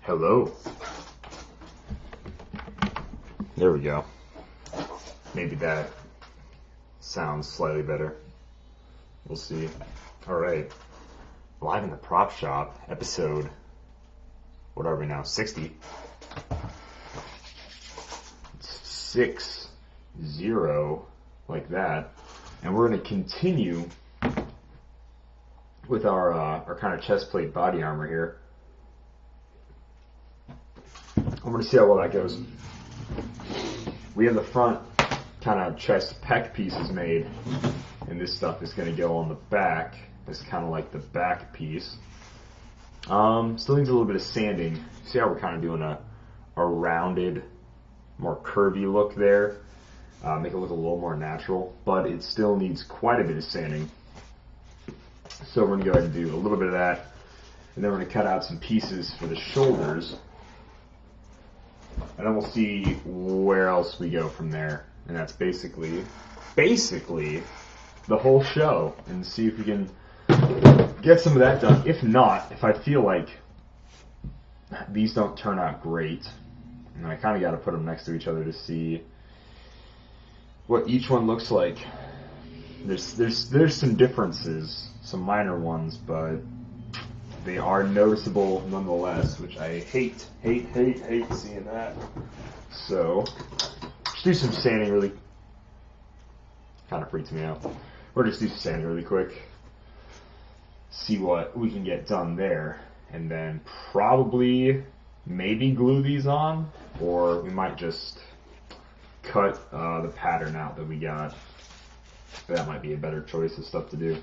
Hello. There we go. Maybe that sounds slightly better. We'll see. Alright. Live in the prop shop, episode, what are we now, 60? It's 6-0, like that. And we're going to continue with our kind of chest plate body armor here. I'm going to see how well that goes. We have the front kind of chest pec pieces made, and this stuff is going to go on the back. It's kind of like the back piece. Still needs a little bit of sanding. See how we're kind of doing a rounded, more curvy look there. Make it look a little more natural, but it still needs quite a bit of sanding. So we're going to go ahead and do a little bit of that, and then we're going to cut out some pieces for the shoulders, and then we'll see where else we go from there. And that's basically the whole show, and see if we can get some of that done. If not, if I feel like these don't turn out great, and I kind of got to put them next to each other to see what each one looks like. There's some differences, some minor ones, but they are noticeable nonetheless, which I hate seeing that. So, just do some sanding really. Kind of freaks me out. Or just do some sanding really quick. See what we can get done there, and then probably maybe glue these on, or we might just cut the pattern out that we got. That might be a better choice of stuff to do.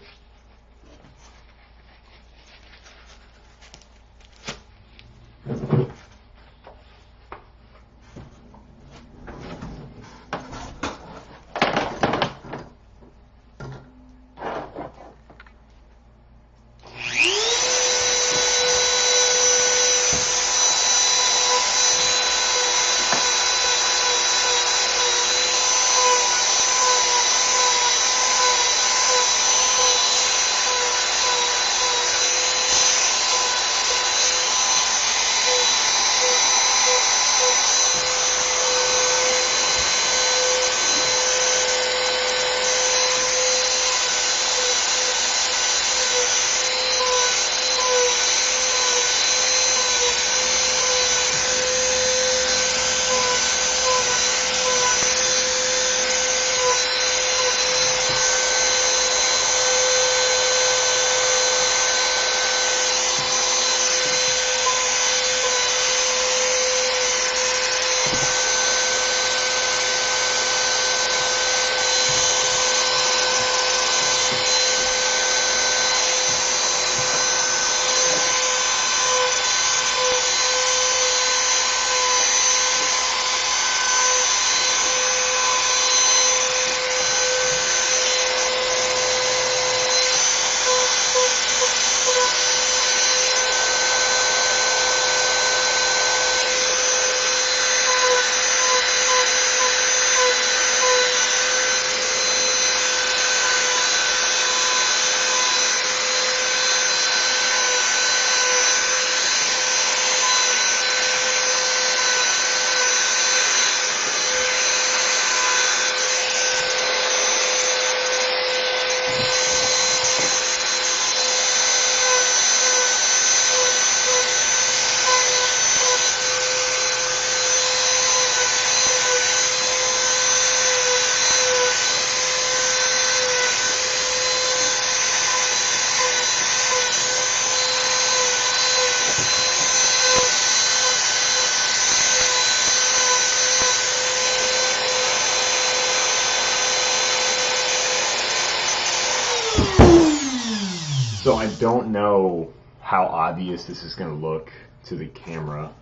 So I don't know how obvious this is going to look to the camera.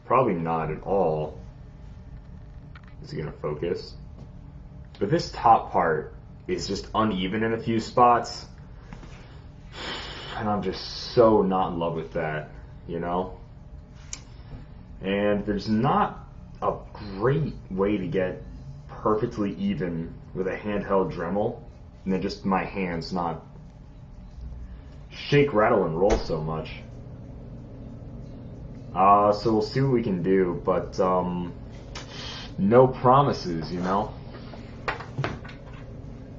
Probably not at all. Is it going to focus? But this top part is just uneven in a few spots. And I'm just so not in love with that, you know? And there's not a great way to get perfectly even with a handheld Dremel. And then just my hands not shake, rattle, and roll so much. So we'll see what we can do, but no promises, you know?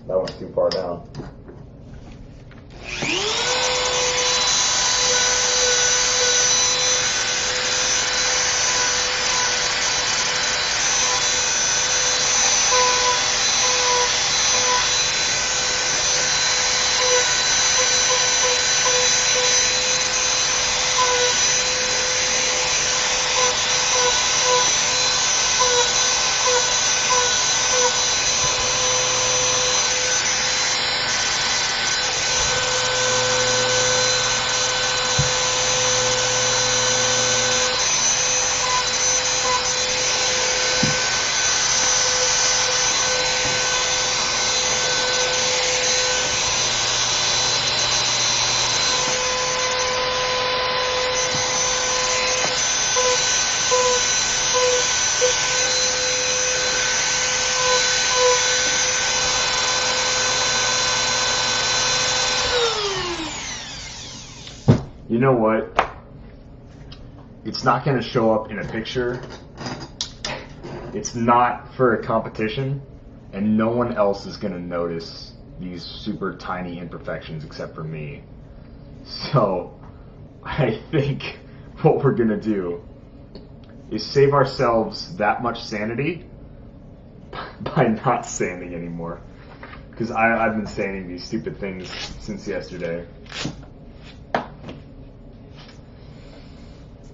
That one's too far down. You know what? It's not going to show up in a picture. It's not for a competition, and no one else is going to notice these super tiny imperfections except for me. So I think what we're going to do is save ourselves that much sanity by not sanding anymore. Because I've been sanding these stupid things since yesterday.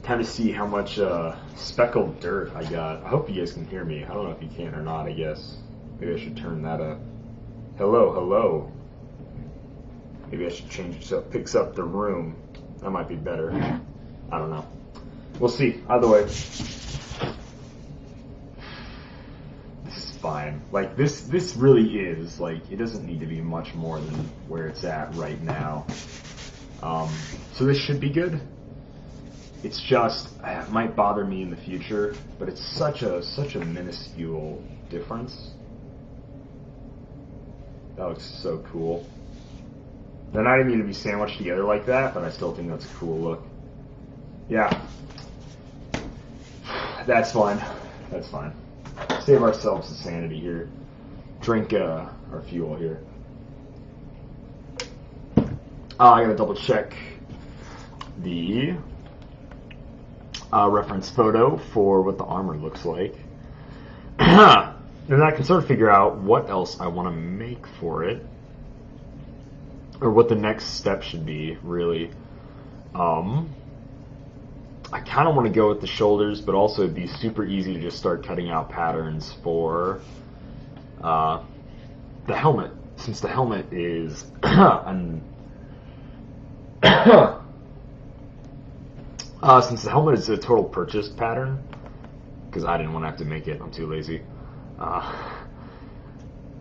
Kind of see how much speckled dirt I got. I hope you guys can hear me. I don't know if you can or not, I guess. Maybe I should turn that up. Hello, hello. Maybe I should change it so it picks up the room. That might be better. I don't know. We'll see. Either way. This is fine. Like, this really is, like, it doesn't need to be much more than where it's at right now. So this should be good. It's just, it might bother me in the future, but it's such a minuscule difference. That looks so cool. They're not even going to be sandwiched together like that, but I still think that's a cool look. Yeah. That's fine. That's fine. Save ourselves the sanity here. Drink our fuel here. I gotta double check the reference photo for what the armor looks like. And I can sort of figure out what else I want to make for it. Or what the next step should be, really. I kind of want to go with the shoulders, but also it'd be super easy to just start cutting out patterns for the helmet. Since the helmet is since the helmet is a total purchase pattern, because I didn't want to have to make it, I'm too lazy.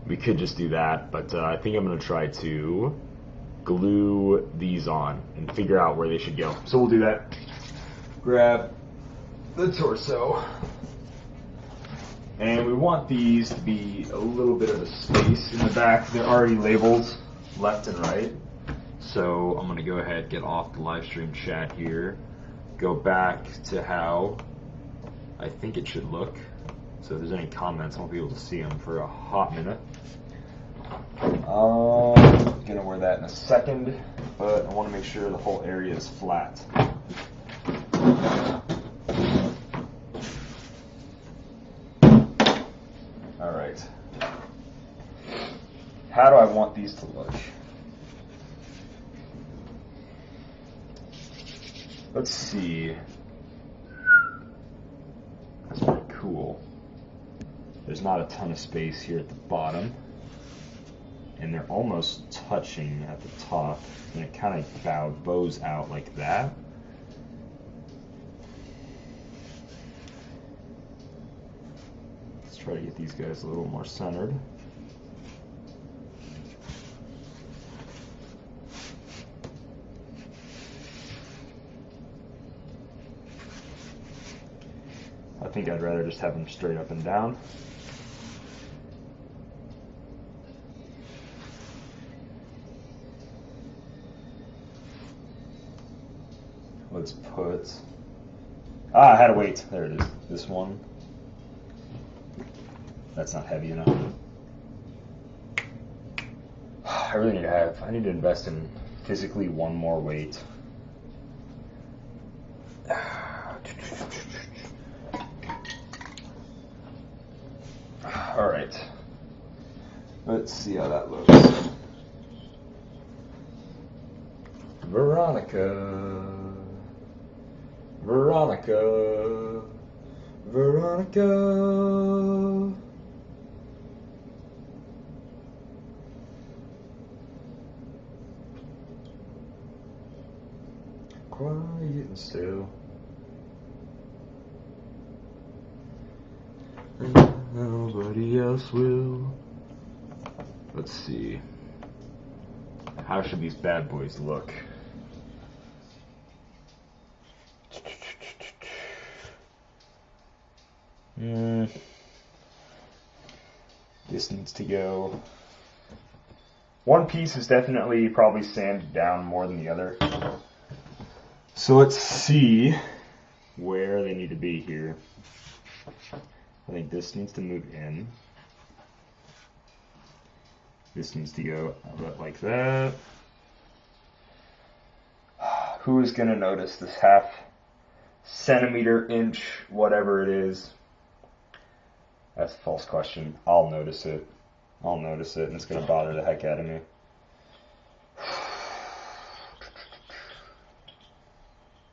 We could just do that, but I think I'm going to try to glue these on and figure out where they should go. So we'll do that. Grab the torso. And we want these to be a little bit of a space in the back. They're already labeled left and right. So I'm going to go ahead, get off the live stream chat here, go back to how I think it should look. So if there's any comments, I won't be able to see them for a hot minute. I'm going to wear that in a second, but I want to make sure the whole area is flat. Alright. How do I want these to look? Let's see. That's pretty cool. There's not a ton of space here at the bottom. And they're almost touching at the top. And it kind of bows out like that. Let's try to get these guys a little more centered. I think I'd rather just have them straight up and down. Let's put Ah, I had a weight. There it is. This one. That's not heavy enough. I really need to have, I need to invest in physically one more weight. Alright. Let's see how that looks. Veronica. Veronica. Veronica. Quiet and still. And nobody else will. Let's see. How should these bad boys look? This needs to go. One piece is definitely probably sanded down more than the other. So let's see where they need to be here. I think this needs to move in. This needs to go like that. Who is going to notice this half centimeter, inch, whatever it is? That's a false question. I'll notice it. I'll notice it, and it's going to bother the heck out of me.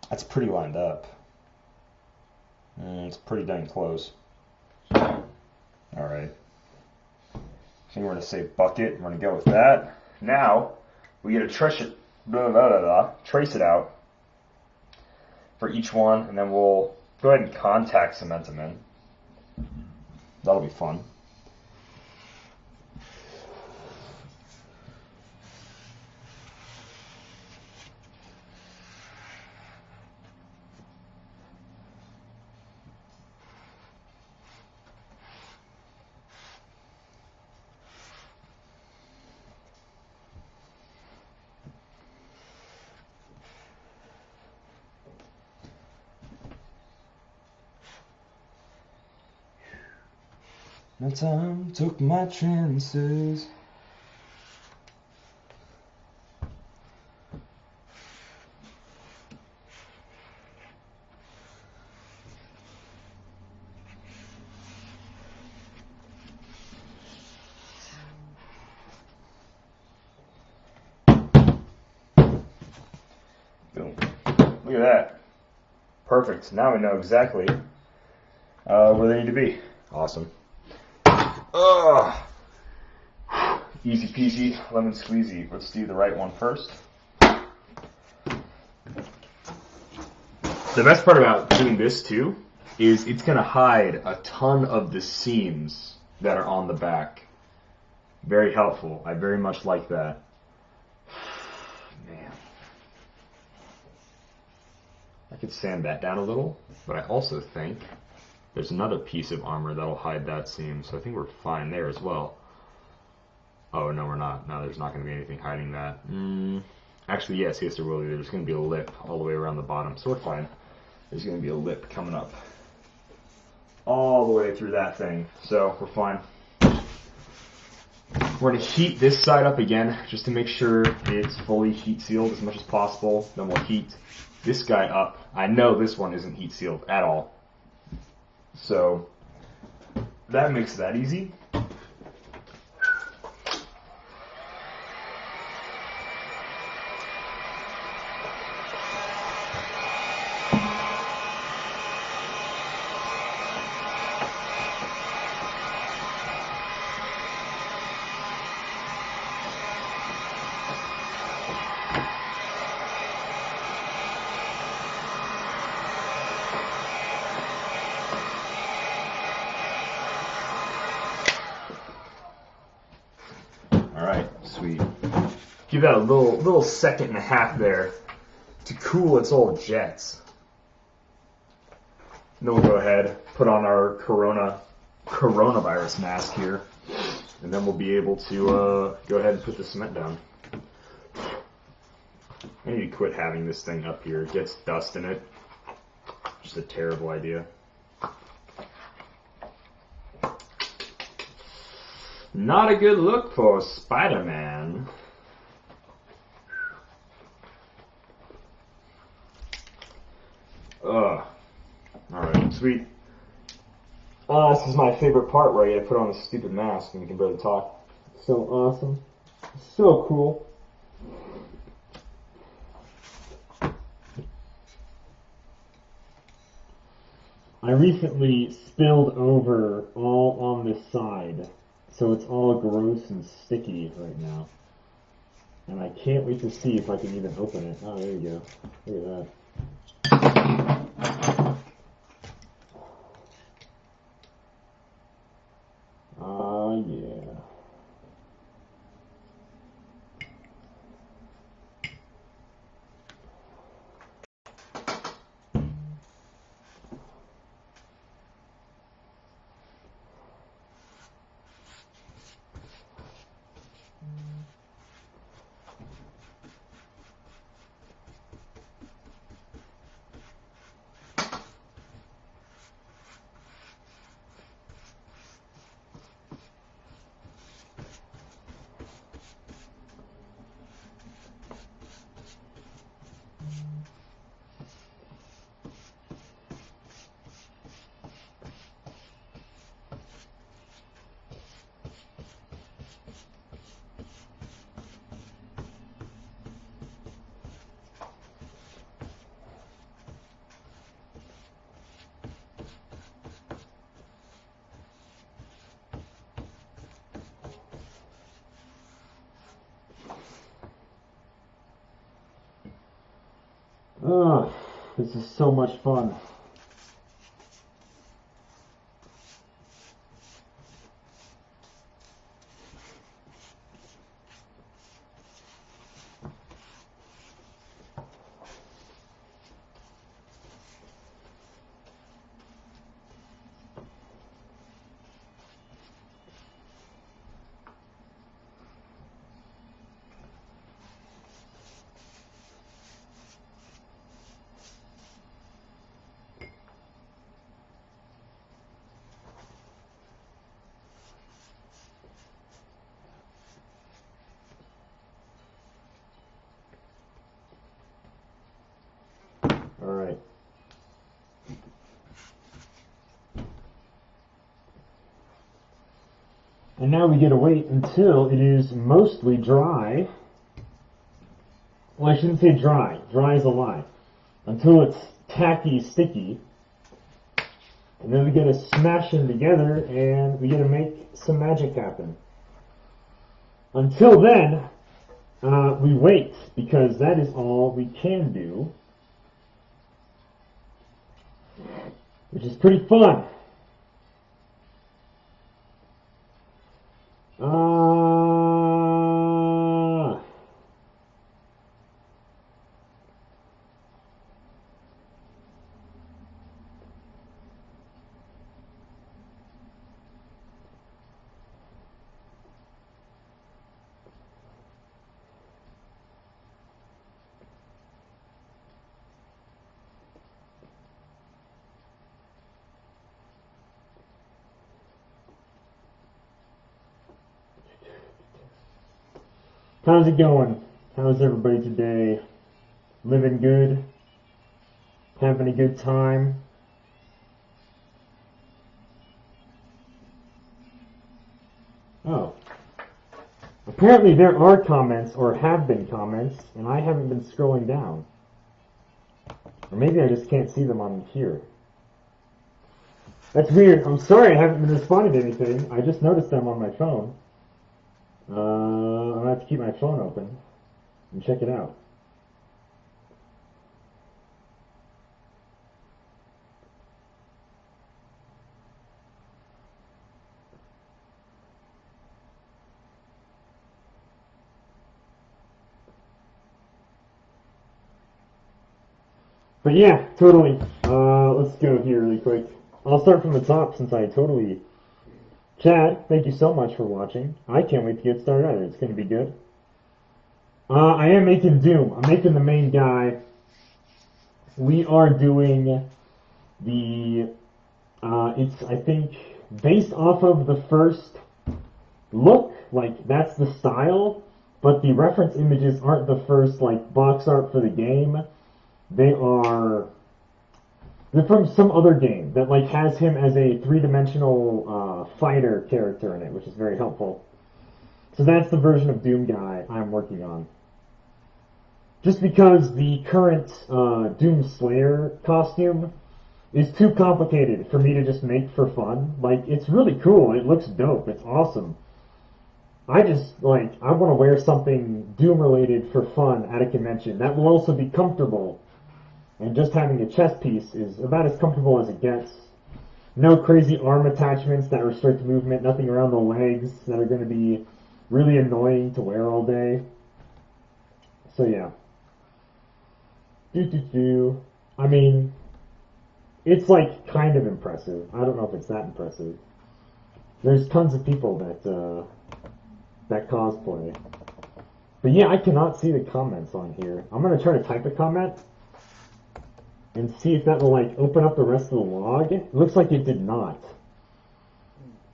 That's pretty lined up. It's pretty dang close. Alright. I think we're going to say bucket. We're going to go with that. Now, we get to trace it out for each one, and then we'll go ahead and contact cement them in. That'll be fun. My time took my chances. Boom. Look at that. Perfect. Now we know exactly where they need to be. Awesome. Easy peasy, lemon squeezy. Let's do the right one first. The best part about doing this too is it's going to hide a ton of the seams that are on the back. Very helpful. I very much like that. Man. I could sand that down a little, but I also think there's another piece of armor that'll hide that seam, so I think we're fine there as well. Oh, no, we're not. No, there's not going to be anything hiding that. Actually, yes, there will be. There's going to be a lip all the way around the bottom, so we're fine. There's going to be a lip coming up all the way through that thing, so we're fine. We're going to heat this side up again, just to make sure it's fully heat sealed as much as possible. Then we'll heat this guy up. I know this one isn't heat sealed at all. So that makes that easy. Sweet. Give that a little second and a half there to cool its old jets. And then we'll go ahead, put on our coronavirus mask here, and then we'll be able to go ahead and put the cement down. I need to quit having this thing up here. It gets dust in it. Just a terrible idea. Not a good look for Spider-Man. Ugh. Alright, sweet. This is my favorite part where you put on a stupid mask and you can barely talk. So awesome. So cool. I recently spilled over all on this side, so it's all gross and sticky right now. And I can't wait to see if I can even open it. Oh, there you go. Look at that. Yeah. Oh, this is so much fun. Alright. And now we gotta wait until it is mostly dry. Well, I shouldn't say dry. Dry is a lie. Until it's tacky, sticky. And then we gotta smash them together and we gotta make some magic happen. Until then, we wait, because that is all we can do. Which is pretty fun. How's it going? How's everybody today? Living good? Having a good time? Oh. Apparently there are comments, or have been comments, and I haven't been scrolling down. Or maybe I just can't see them on here. That's weird. I'm sorry I haven't been responding to anything. I just noticed them on my phone. I'll have to keep my phone open and check it out. But yeah, totally. Let's go here really quick. I'll start from the top since I totally... Chad, thank you so much for watching. I can't wait to get started either. It's going to be good. I am making Doom. I'm making the main guy. We are doing It's, I think, based off of the first look, like, that's the style, but the reference images aren't the first, like, box art for the game. They're from some other game that, like, has him as a three-dimensional fighter character in it, which is very helpful. So that's the version of Doom guy I'm working on. Just because the current Doom Slayer costume is too complicated for me to just make for fun. Like, it's really cool. It looks dope. It's awesome. I want to wear something Doom-related for fun at a convention. That will also be comfortable. And just having a chest piece is about as comfortable as it gets. No crazy arm attachments that restrict movement. Nothing around the legs that are going to be really annoying to wear all day. So, yeah. I mean, it's, like, kind of impressive. I don't know if it's that impressive. There's tons of people that cosplay. But yeah, I cannot see the comments on here. I'm going to try to type a comment and see if that will, like, open up the rest of the log. It looks like it did not.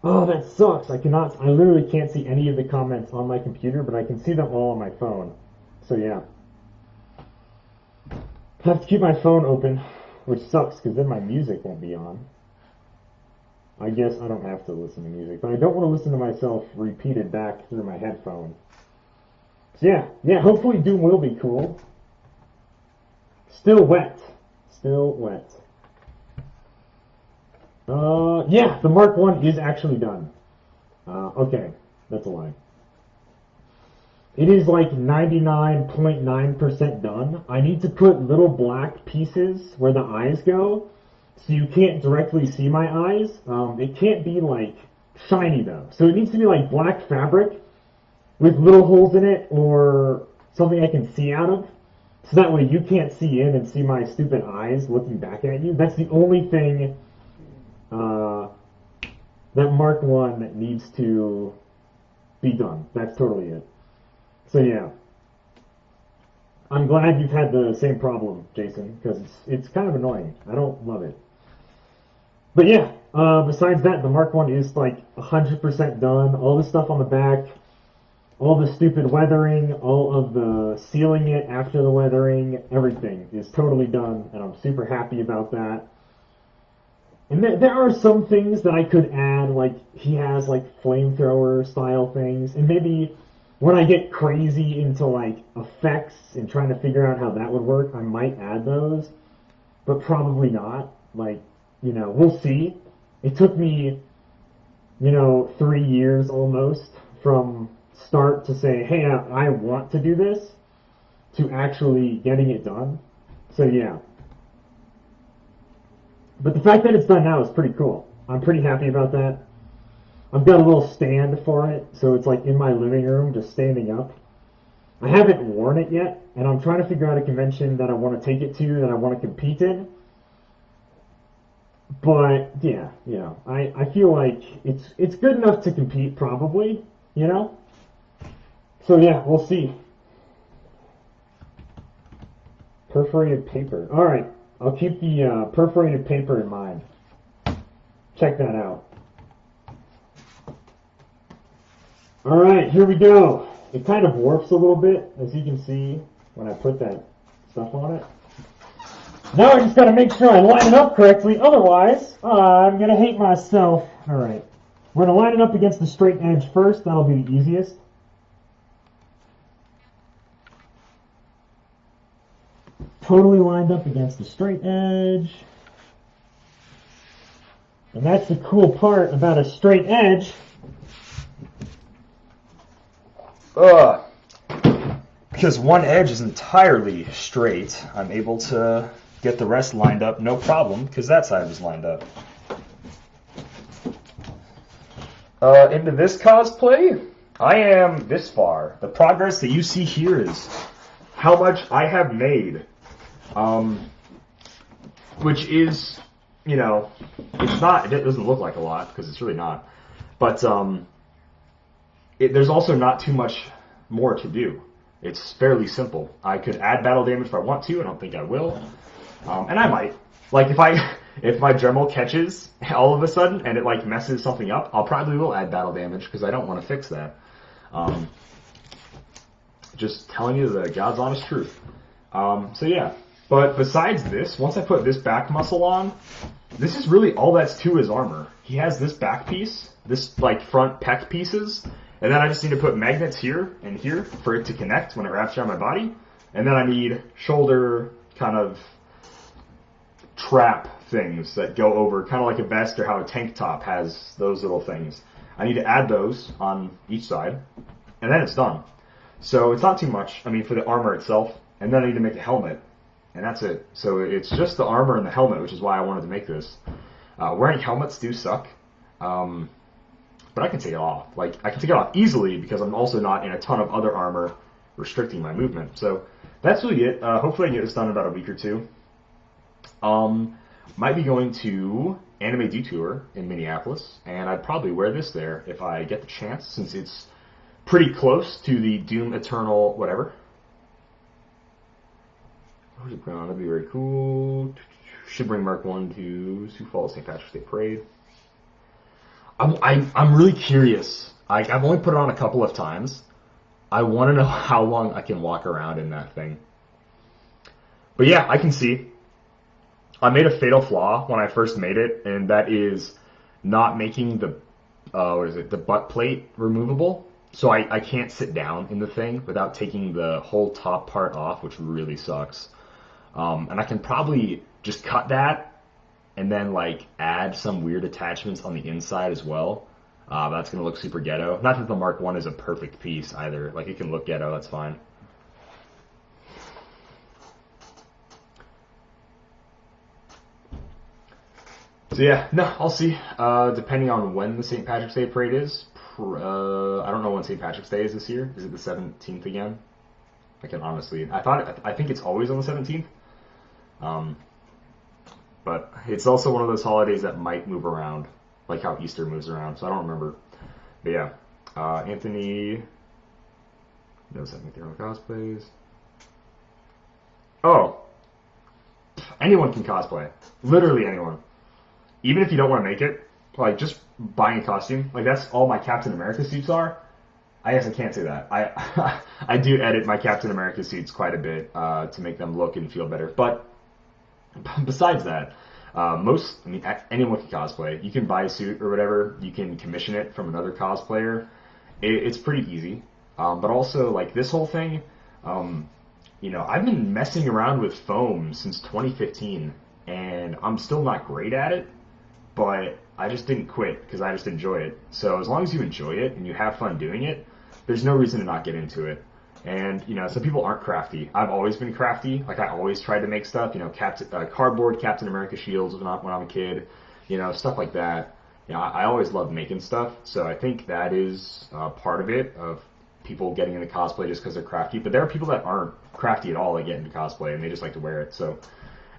Oh, that sucks. I literally can't see any of the comments on my computer, but I can see them all on my phone. So yeah. I have to keep my phone open, which sucks because then my music won't be on. I guess I don't have to listen to music, but I don't want to listen to myself repeated back through my headphone. So yeah, hopefully Doom will be cool. Still wet. Yeah, the Mark 1 is actually done. Okay, that's a lie. It is like 99.9% done. I need to put little black pieces where the eyes go, so you can't directly see my eyes. It can't be like shiny though. So it needs to be like black fabric with little holes in it or something I can see out of. So that way you can't see in and see my stupid eyes looking back at you. That's the only thing that Mark 1 needs to be done. That's totally it. So yeah. I'm glad you've had the same problem, Jason, because it's kind of annoying. I don't love it. But yeah, besides that, the Mark 1 is like 100% done. All the stuff on the back, all the stupid weathering, all of the sealing it after the weathering, everything is totally done, and I'm super happy about that. And there are some things that I could add, like he has like flamethrower style things, and maybe when I get crazy into like effects and trying to figure out how that would work, I might add those, but probably not. Like, you know, we'll see. It took me, 3 years almost from start to say, hey, I want to do this, to actually getting it done. So yeah. But the fact that it's done now is pretty cool. I'm pretty happy about that. I've got a little stand for it, so it's like in my living room, just standing up. I haven't worn it yet, and I'm trying to figure out a convention that I want to take it to, that I want to compete in. But yeah, I feel like it's good enough to compete, probably, So yeah, we'll see. Perforated paper. All right, I'll keep the perforated paper in mind. Check that out. All right, here we go. It kind of warps a little bit, as you can see when I put that stuff on it. Now I just got to make sure I line it up correctly, otherwise I'm going to hate myself. All right, we're going to line it up against the straight edge first. That'll be the easiest. Totally lined up against the straight edge. And that's the cool part about a straight edge. Because one edge is entirely straight, I'm able to get the rest lined up no problem, because that side was lined up. Into this cosplay, I am this far. The progress that you see here is how much I have made. Which is, it's not, it doesn't look like a lot, because it's really not. But, there's also not too much more to do. It's fairly simple. I could add battle damage if I want to. I don't think I will. And I might. Like, if if my Dremel catches all of a sudden and it like messes something up, I'll probably will add battle damage because I don't want to fix that. Just telling you the God's honest truth. So yeah, but besides this, once I put this back muscle on, this is really all that's to his armor. He has this back piece, this like front pec pieces, and then I just need to put magnets here and here for it to connect when it wraps around my body. And then I need shoulder kind of trap things that go over, kind of like a vest or how a tank top has those little things. I need to add those on each side, and then it's done. So it's not too much, I mean, for the armor itself, and then I need to make a helmet, and that's it. So it's just the armor and the helmet, which is why I wanted to make this. Wearing helmets do suck, but I can take it off. Like, I can take it off easily because I'm also not in a ton of other armor restricting my movement. So that's really it. Hopefully I can get this done in about a week or two. Might be going to Anime Detour in Minneapolis, and I'd probably wear this there if I get the chance, since it's pretty close to the Doom Eternal whatever. Where's it going? That'd be very cool. Should bring Mark 1 to Sioux Falls St. Patrick's Day Parade. I'm really curious. I've only put it on a couple of times. I want to know how long I can walk around in that thing. But yeah, I can see. I made a fatal flaw when I first made it, and that is not making the the butt plate removable. So I can't sit down in the thing without taking the whole top part off, which really sucks. And I can probably just cut that and then like add some weird attachments on the inside as well. That's gonna look super ghetto. Not that the Mark 1 is a perfect piece either. Like, it can look ghetto, that's fine. So yeah, no, I'll see. Depending on when the St. Patrick's Day parade is. I don't know when St. Patrick's Day is this year. Is it the 17th again? I can honestly, I think it's always on the 17th. But it's also one of those holidays that might move around, like how Easter moves around, so I don't remember. But yeah, Anthony knows that make their own cosplays. Oh, anyone can cosplay. Literally anyone. Even if you don't want to make it, like just buying a costume. Like, that's all my Captain America suits are. I guess I can't say that. I do edit my Captain America suits quite a bit to make them look and feel better. But besides that, anyone can cosplay. You can buy a suit or whatever. You can commission it from another cosplayer. It's pretty easy. But also, like, this whole thing, I've been messing around with foam since 2015, and I'm still not great at it, but I just didn't quit because I just enjoy it. So as long as you enjoy it and you have fun doing it, there's no reason to not get into it. And, some people aren't crafty. I've always been crafty. Like, I always tried to make stuff, cardboard Captain America shields when I'm a kid, stuff like that. I always loved making stuff. So I think that is part of it, of people getting into cosplay just because they're crafty. But there are people that aren't crafty at all that get into cosplay and they just like to wear it. So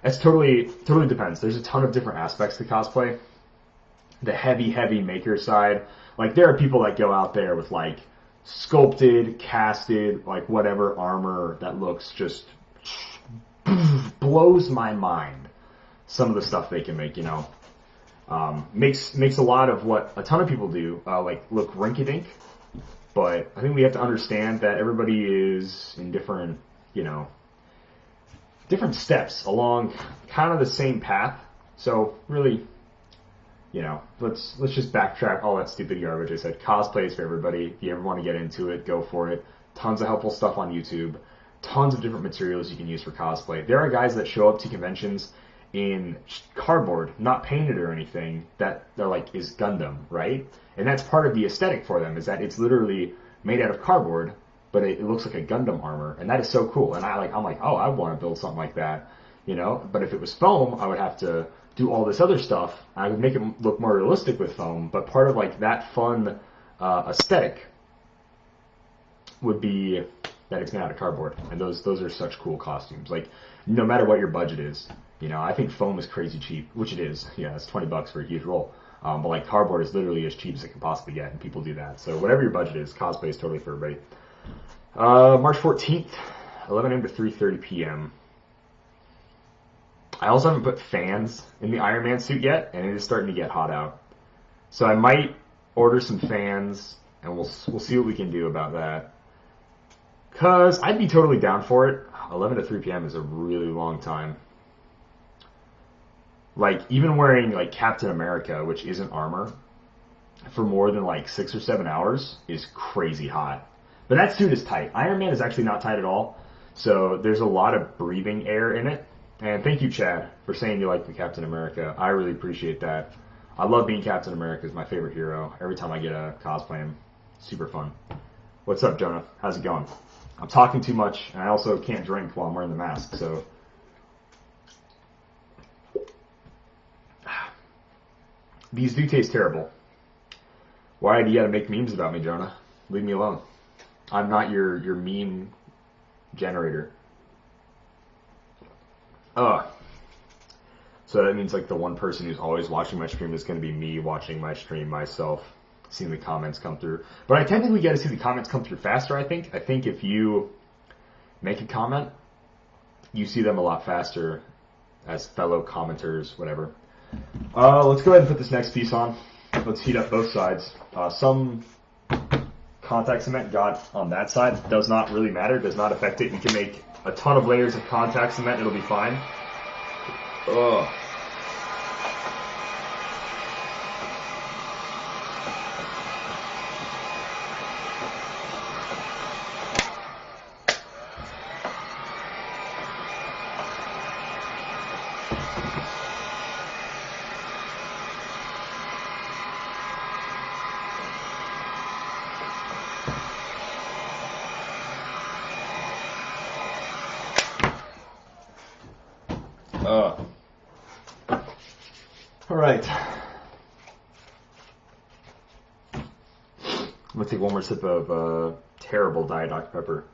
it's totally depends. There's a ton of different aspects to cosplay. The heavy maker side, like, there are people that go out there with like sculpted, casted, like whatever armor that looks just blows my mind. Some of the stuff they can make, makes a lot of what a ton of people do like look rinky-dink. But I think we have to understand that everybody is in different, different steps along kind of the same path. So really, let's just backtrack all that stupid garbage I said. Cosplay is for everybody. If you ever want to get into it, go for it. Tons of helpful stuff on YouTube. Tons of different materials you can use for cosplay. There are guys that show up to conventions in cardboard, not painted or anything, that they're like, is Gundam, right? And that's part of the aesthetic for them, is that it's literally made out of cardboard, but it looks like a Gundam armor, and that is so cool. And I'm like, oh, I want to build something like that, But if it was foam, I would have to do all this other stuff. I would make it look more realistic with foam, but part of like that fun aesthetic would be that it's made out of cardboard, and those are such cool costumes. Like, no matter what your budget is, I think foam is crazy cheap, which it is. Yeah, it's $20 for a huge roll. But like, cardboard is literally as cheap as it can possibly get, and people do that. So whatever your budget is, cosplay is totally for everybody. March 14th, 11 a.m. to 3:30 p.m. I also haven't put fans in the Iron Man suit yet, and it is starting to get hot out. So I might order some fans, and we'll see what we can do about that. Cause I'd be totally down for it. 11 to 3 p.m. is a really long time. Like even wearing like Captain America, which isn't armor, for more than like 6 or 7 hours is crazy hot. But that suit is tight. Iron Man is actually not tight at all. So there's a lot of breathing air in it. And thank you, Chad, for saying you like the Captain America. I really appreciate that. I love being Captain America. It's my favorite hero. Every time I get a cosplay him, super fun. What's up, Jonah? How's it going? I'm talking too much, and I also can't drink while I'm wearing the mask, so... These do taste terrible. Why do you gotta make memes about me, Jonah? Leave me alone. I'm not your meme generator. Ugh. So that means like the one person who's always watching my stream is going to be me watching my stream myself, seeing the comments come through. But I technically get to see the comments come through faster, I think. I think if you make a comment, you see them a lot faster as fellow commenters, whatever. Let's go ahead and put this next piece on. Let's heat up both sides. Some contact cement got on that side. Does not really matter. Does not affect it. You can make a ton of layers of contact cement. It'll be fine. Ugh. All right. I'm gonna take one more sip of terrible Diet Dr. Pepper.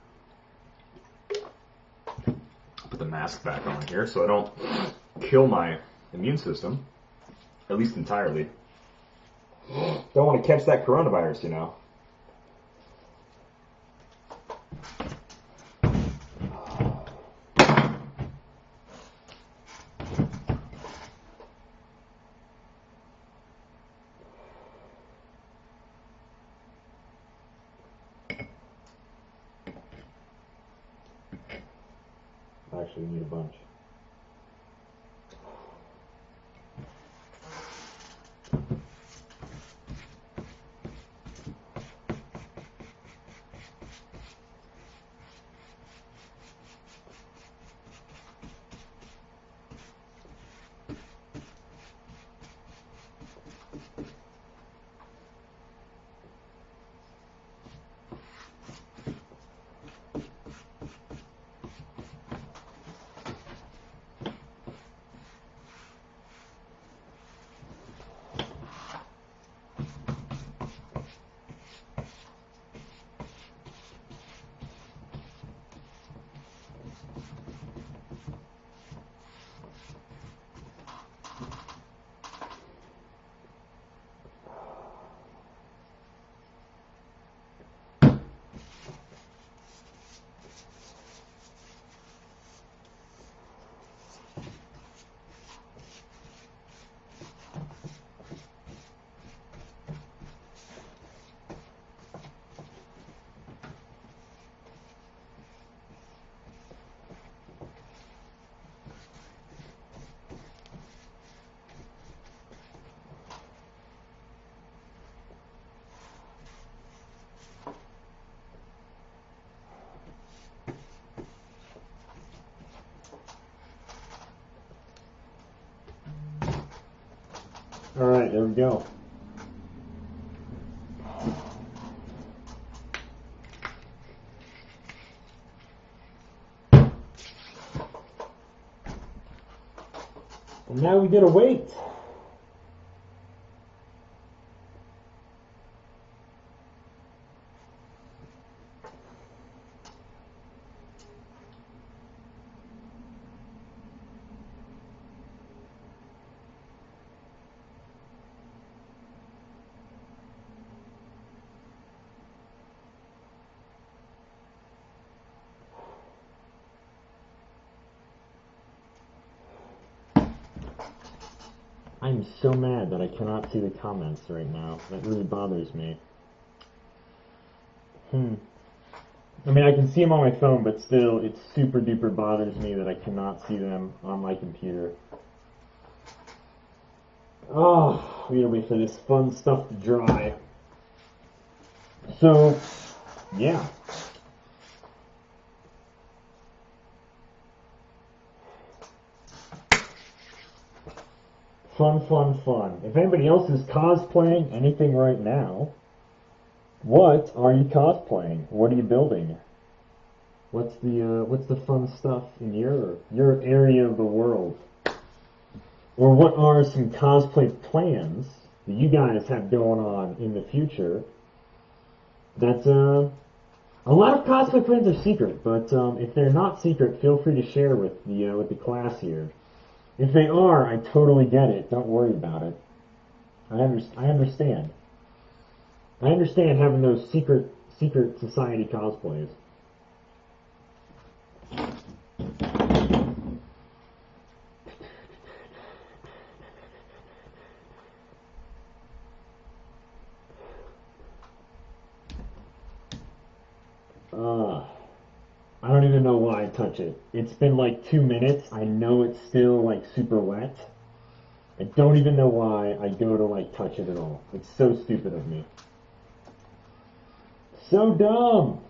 Put the mask back on here so I don't kill my immune system, at least entirely. Don't want to catch that coronavirus, you know. Actually need a bunch. All right, there we go. And now we gotta wait. I'm so mad that I cannot see the comments right now. That really bothers me. I mean, I can see them on my phone, but still, it super duper bothers me that I cannot see them on my computer. Oh, we gotta wait for this fun stuff to dry. So, yeah. Fun, fun, fun. If anybody else is cosplaying anything right now, what are you cosplaying? What are you building? What's the fun stuff in your area of the world? Or what are some cosplay plans that you guys have going on in the future? That's a lot of cosplay plans are secret, but if they're not secret, feel free to share with the class here. If they are, I totally get it. Don't worry about it. I understand. I understand having those secret society cosplays. I don't even know why I touch it. It's been like 2 minutes. I know it's still like super wet. I don't even know why I go to like touch it at all. It's so stupid of me. So dumb.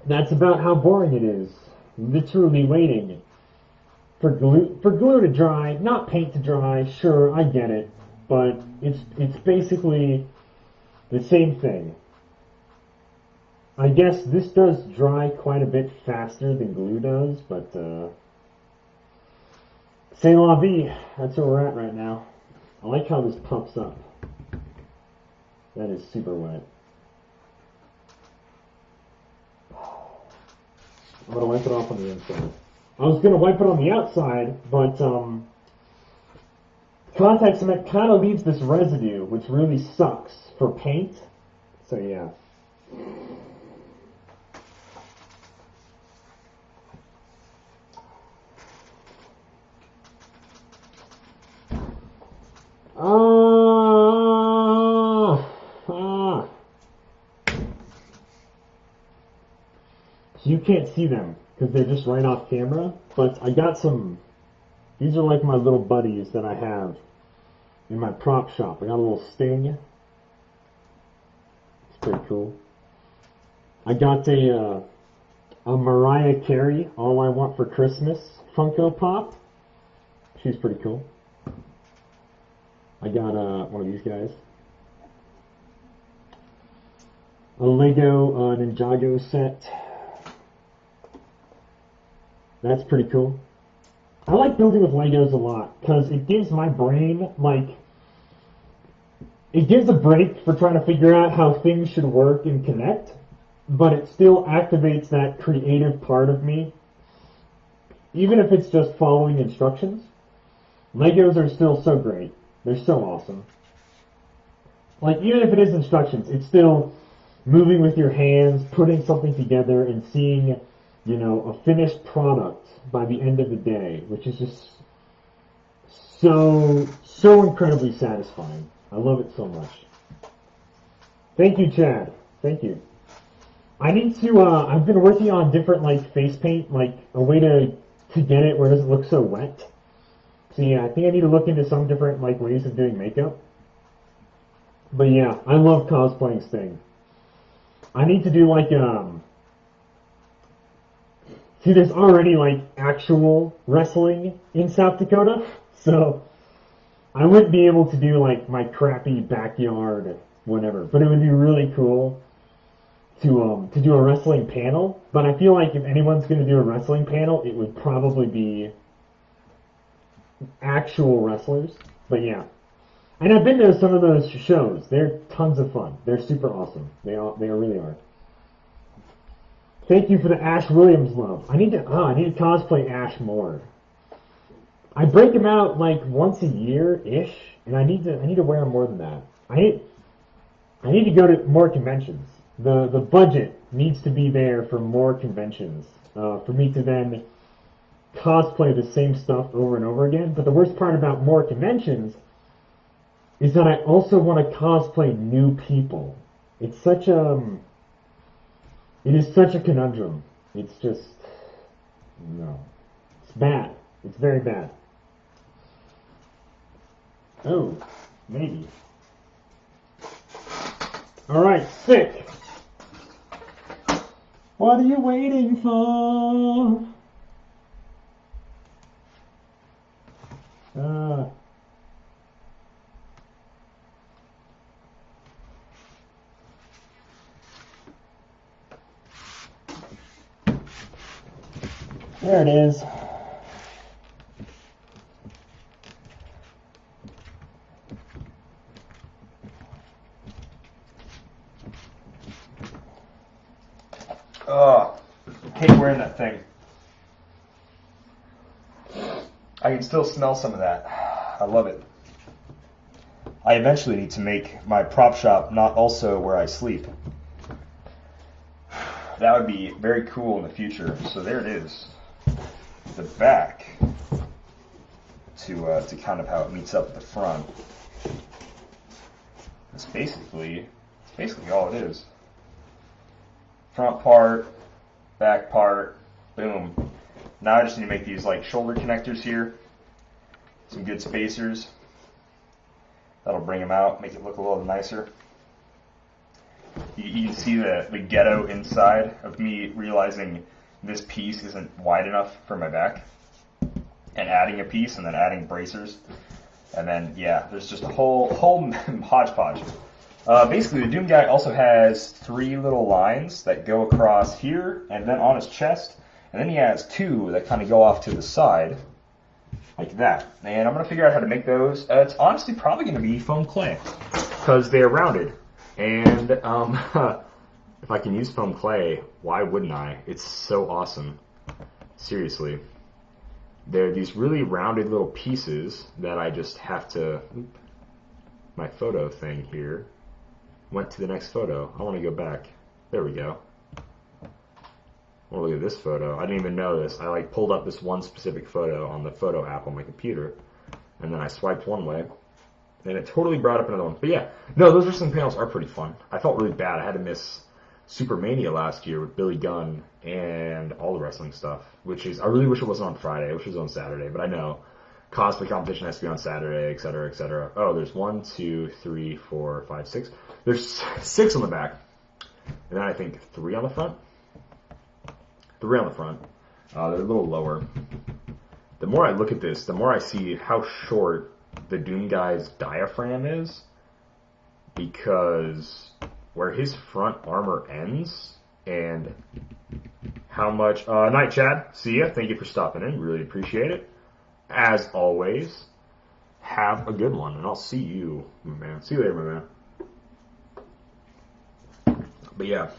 That's about how boring it is. Literally waiting for glue to dry, not paint to dry. Sure, I get it, but it's basically the same thing. I guess this does dry quite a bit faster than glue does, but c'est la vie. That's where we're at right now. I like how this puffs up. That is super wet. I'm gonna wipe it off on the inside. I was gonna wipe it on the outside, but contact cement kind of leaves this residue, which really sucks for paint. So yeah. You can't see them because they're just right off camera, but I got some. These are like my little buddies that I have in my prop shop. I got a little Sting. It's pretty cool. I got a Mariah Carey All I Want for Christmas Funko Pop. She's pretty cool. I got one of these guys. A Lego Ninjago set. That's pretty cool. I like building with Legos a lot because it gives my brain, it gives a break for trying to figure out how things should work and connect, but it still activates that creative part of me. Even if it's just following instructions, Legos are still so great. They're so awesome. Even if it is instructions, it's still moving with your hands, putting something together, and seeing a finished product by the end of the day, which is just so incredibly satisfying. I love it so much. Thank you, Chad. Thank you. I need to, I've been working on different, face paint, a way to get it where it doesn't look so wet. So yeah, I think I need to look into some different, ways of doing makeup. But yeah, I love cosplaying Sting. I need to do like see, there's already like actual wrestling in South Dakota, so I wouldn't be able to do like my crappy backyard whatever, but it would be really cool to do a wrestling panel. But I feel like if anyone's going to do a wrestling panel, it would probably be actual wrestlers. But yeah, and I've been to some of those shows. They're tons of fun. They're super awesome. They really are. Thank you for the Ash Williams love. I need to cosplay Ash more. I break him out like once a year ish, and I need to wear him more than that. I need to go to more conventions. The budget needs to be there for more conventions for me to then cosplay the same stuff over and over again. But the worst part about more conventions is that I also want to cosplay new people. It is such a conundrum. It's just no. It's bad. It's very bad. Oh, maybe. Alright, sick. What are you waiting for? There it is. Oh, I hate wearing that thing. I can still smell some of that. I love it. I eventually need to make my prop shop not also where I sleep. That would be very cool in the future. So there it is. The back to kind of how it meets up with the front. It's basically all it is. Front part, back part, boom. Now I just need to make these like shoulder connectors here. Some good spacers. That'll bring them out, make it look a little nicer. You can see the ghetto inside of me realizing this piece isn't wide enough for my back. And adding a piece and then adding bracers. And then, yeah, there's just a whole hodgepodge. Basically, the Doom guy also has 3 little lines that go across here and then on his chest. And then he has 2 that kind of go off to the side, like that. And I'm going to figure out how to make those. It's honestly probably going to be foam clay, because they're rounded. And if I can use foam clay, why wouldn't I? It's so awesome. Seriously. They're these really rounded little pieces that I just have to... My photo thing here went to the next photo. I want to go back. There we go. I want to look at this photo. I didn't even know this. I like pulled up this one specific photo on the photo app on my computer, and then I swiped one way, and it totally brought up another one. But yeah, no, those wrestling panels are pretty fun. I felt really bad. I had to miss Supermania last year with Billy Gunn and all the wrestling stuff, which is, I really wish it wasn't on Friday. I wish it was on Saturday, but I know cosplay competition has to be on Saturday, etc., etc. Oh, there's 1, 2, 3, 4, 5, 6. There's 6 on the back, and then I think 3 on the front. 3 on the front. They're a little lower. The more I look at this, the more I see how short the Doom guy's diaphragm is, because where his front armor ends and how much... night, Chad. See ya. Thank you for stopping in. Really appreciate it. As always, have a good one, and I'll see you, my man. See you later, my man. But yeah.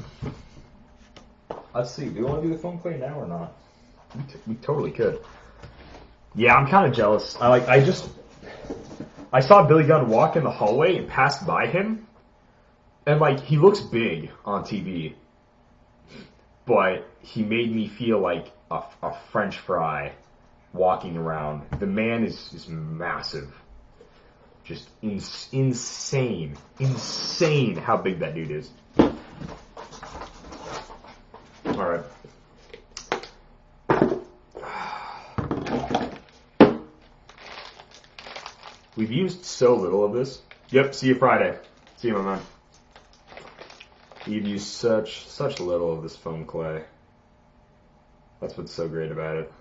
Let's see. Do you want to do the foam clay now or not? We totally could. Yeah, I'm kind of jealous. I saw Billy Gunn walk in the hallway and passed by him, and like he looks big on TV, but he made me feel like a French fry walking around. The man is massive. Just insane how big that dude is. Alright. We've used so little of this. Yep, see you Friday. See you, my man. You'd use such little of this foam clay. That's what's so great about it.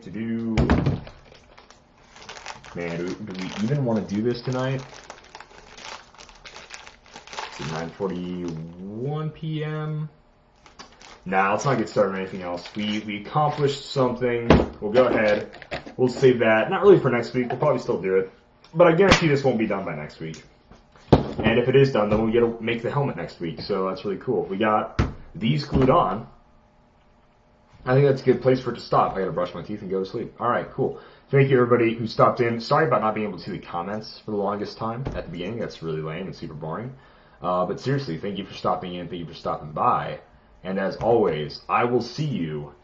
Do. Man, do we even want to do this tonight? It's 9:41 p.m. Nah, let's not get started on anything else. We accomplished something. We'll go ahead. We'll save that. Not really for next week. We'll probably still do it. But I guarantee this won't be done by next week. And if it is done, then we'll get to make the helmet next week. So that's really cool. We got these glued on. I think that's a good place for it to stop. I gotta brush my teeth and go to sleep. Alright, cool. Thank you everybody who stopped in. Sorry about not being able to see the comments for the longest time at the beginning. That's really lame and super boring. But seriously, thank you for stopping in. Thank you for stopping by. And as always, I will see you